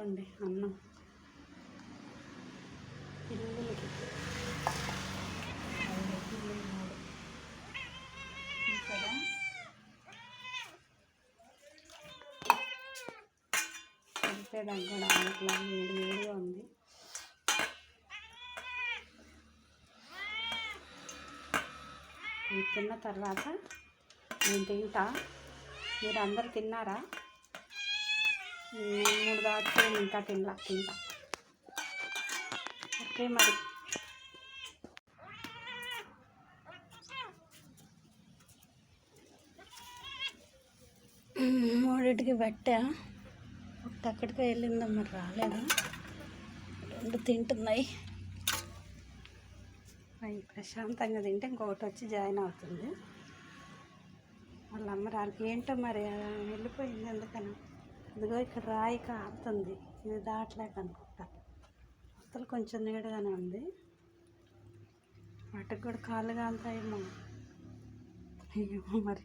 ఇదిగోండి అన్నం పిల్లలకి కదా కలిపేదానికి కూడా ఆడట్లా వేడిగా ఉంది. ఇది తిన్న తర్వాత నేను తింటా. మీరు అందరు తిన్నారా? నేను 3 దాకా ఇంకా తింటా. ఓకే మరి. మూడింటికి పెట్టా. ఒకటి అక్కడికి వెళ్ళిందా మరి రాలేదు. 2 తింటున్నాయి. అవి ప్రశాంతంగా తింటే ఇంకొకటి వచ్చి జాయిన్ అవుతుంది. వాళ్ళ అమ్మ రాలి ఏంటో మరి వెళ్ళిపోయింది ఎందుకని. ఇదిగో ఇక్కడ రాయి కారుతుంది, ఇది దాటలేక అనుకుంటా. అసలు కొంచెం నీడగానే ఉంది. వాటికి కూడా కాళ్ళు కాలుతాయేమో మరి.